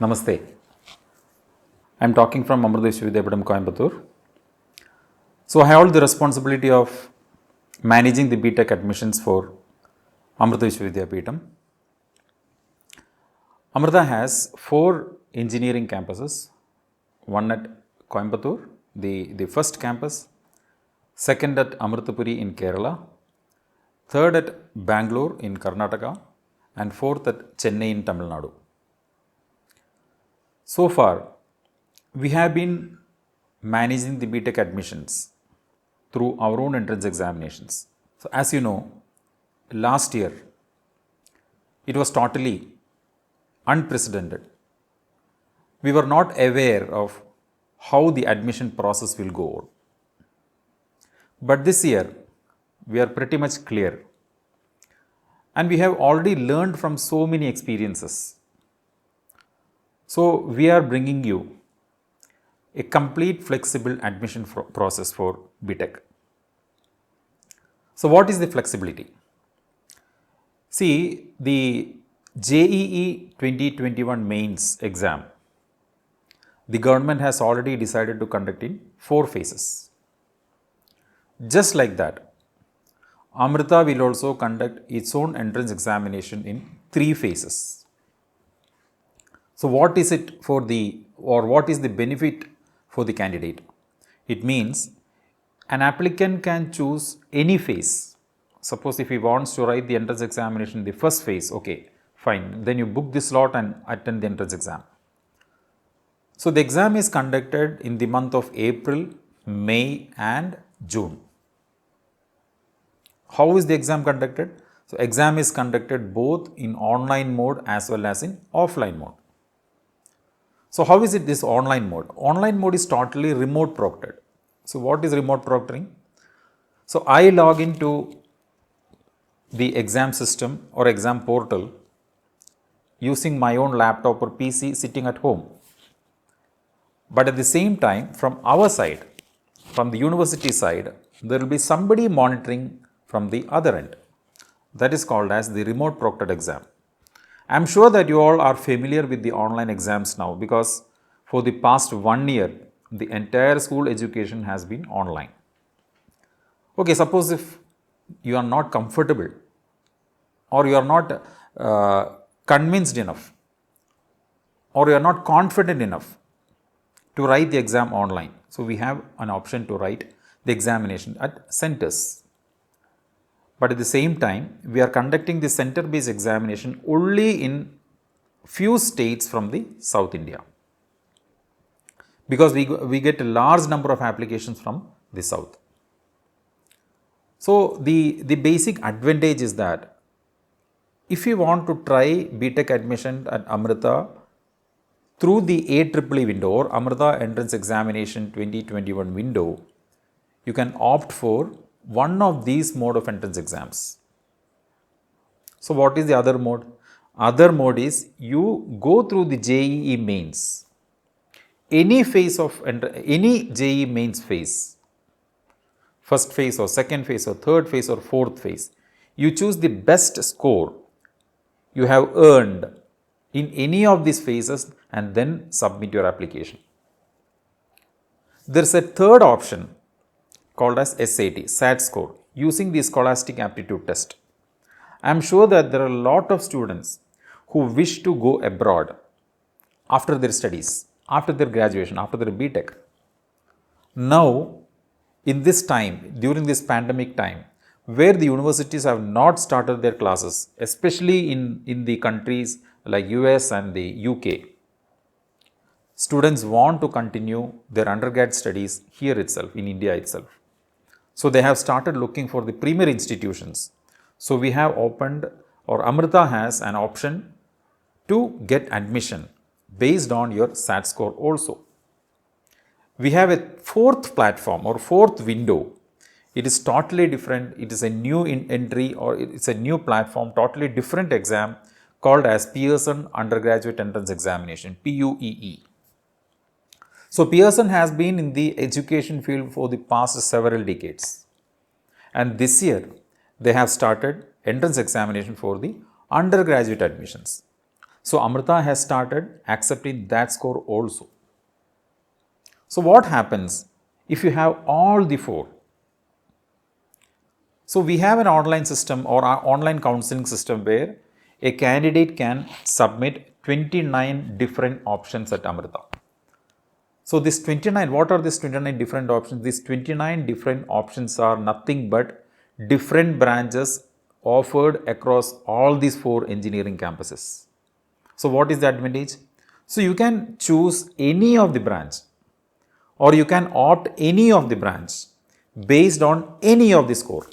Namaste. I am talking from Amrita Vishwavidyapeetham, Coimbatore. So I hold the responsibility of managing the BTech admissions for Amrita Vishwavidyapeetham. Amrita has 4 engineering campuses, one at Coimbatore, the first campus, second at Amritapuri in Kerala, third at Bangalore in Karnataka, and fourth at Chennai in Tamil Nadu. So far, we have been managing the BTech admissions through our own entrance examinations. So, as you know, last year it was totally unprecedented. We were not aware of how the admission process will go on. But this year, we are pretty much clear. And we have already learned from so many experiences. So, we are bringing you a complete flexible admission process for BTech. So, what is the flexibility? See, the JEE 2021 mains exam, the government has already decided to conduct in 4 phases. Just like that, Amrita will also conduct its own entrance examination in 3 phases. So, what is it for what is the benefit for the candidate? It means an applicant can choose any phase. Suppose if he wants to write the entrance examination in the first phase, okay, fine. Then you book the slot and attend the entrance exam. So, the exam is conducted in the month of April, May and June. How is the exam conducted? So, exam is conducted both in online mode as well as in offline mode. So, how is it this online mode? Online mode is totally remote proctored. So, what is remote proctoring? So, I log into the exam system or exam portal using my own laptop or PC sitting at home. But at the same time, from our side, from the university side, there will be somebody monitoring from the other end. That is called as the remote proctored exam. I am sure that you all are familiar with the online exams now, because for the past 1 year, the entire school education has been online. Okay, suppose if you are not comfortable or you are not convinced enough or you are not confident enough to write the exam online. So, we have an option to write the examination at centers. But at the same time, we are conducting the center-based examination only in few states from the South India, because we get a large number of applications from the South. So, the basic advantage is that if you want to try BTech admission at Amrita through the AEEE window or Amrita Entrance Examination 2021 window, you can opt for one of these mode of entrance exams. So, what is the other mode? Other mode is you go through the JEE mains. Any phase of any JEE mains phase, first phase or second phase or third phase or fourth phase, you choose the best score you have earned in any of these phases and then submit your application. There is a third option called as SAT score, using the Scholastic Aptitude Test. I am sure that there are a lot of students who wish to go abroad after their studies, after their graduation, after their BTech. Now, in this time, during this pandemic time, where the universities have not started their classes, especially in the countries like US and the UK, students want to continue their undergrad studies here itself, in India itself. So, they have started looking for the premier institutions. So, we have opened, or Amrita has an option to get admission based on your SAT score also. We have a fourth platform or fourth window. It is totally different. It is a new entry, or it's a new platform, totally different exam called as Pearson Undergraduate Entrance Examination, PUEE. So, Pearson has been in the education field for the past several decades, and this year they have started entrance examination for the undergraduate admissions. So Amrita has started accepting that score also. So what happens if you have all the four? So we have an online system or an online counseling system where a candidate can submit 29 different options at Amrita. So this 29, what are these 29 different options? These 29 different options are nothing but different branches offered across all these four engineering campuses. So what is the advantage? So you can choose any of the branch or you can opt any of the branch based on any of the score.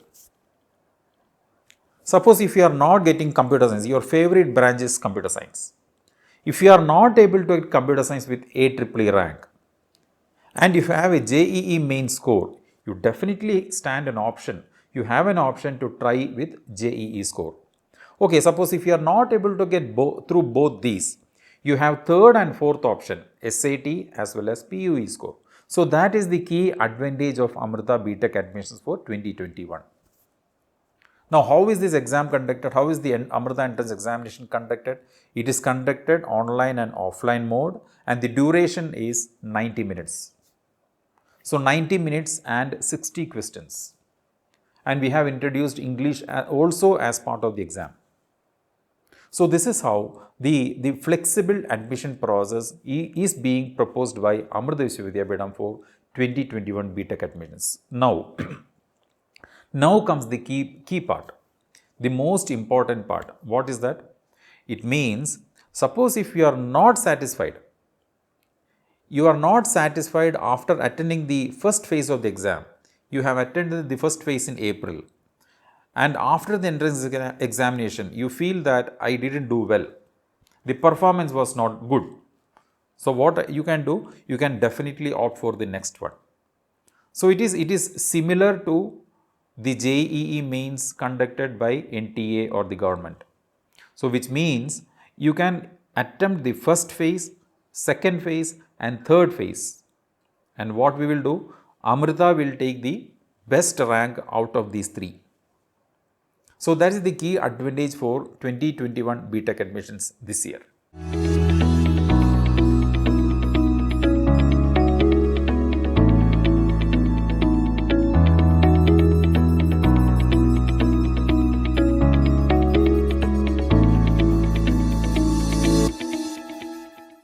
Suppose if you are not getting computer science, your favorite branch is computer science. If you are not able to get computer science with AAA rank, and if you have a JEE main score, you definitely stand an option. You have an option to try with JEE score. Okay, suppose if you are not able to get through both these, you have third and fourth option, SAT as well as PUE score. So that is the key advantage of Amrita BTech admissions for 2021. Now, how is this exam conducted? How is the Amrita entrance examination conducted? It is conducted online and offline mode, and the duration is 90 minutes. So 90 minutes and 60 questions. And we have introduced English also as part of the exam. So this is how the flexible admission process is being proposed by Amrita Viswavidyapitham for 2021 BTech admissions. Now, now comes the key part, the most important part. What is that? It means, suppose if you are not satisfied, after attending the first phase of the exam. You have attended the first phase in April, and after the entrance examination, you feel that I didn't do well. The performance was not good. So what you can do? You can definitely opt for the next one. So it is similar to the JEE mains conducted by NTA or the government. So which means you can attempt the first phase, second phase and third phase. And what we will do? Amrita will take the best rank out of these three. So that is the key advantage for 2021 BTech admissions this year.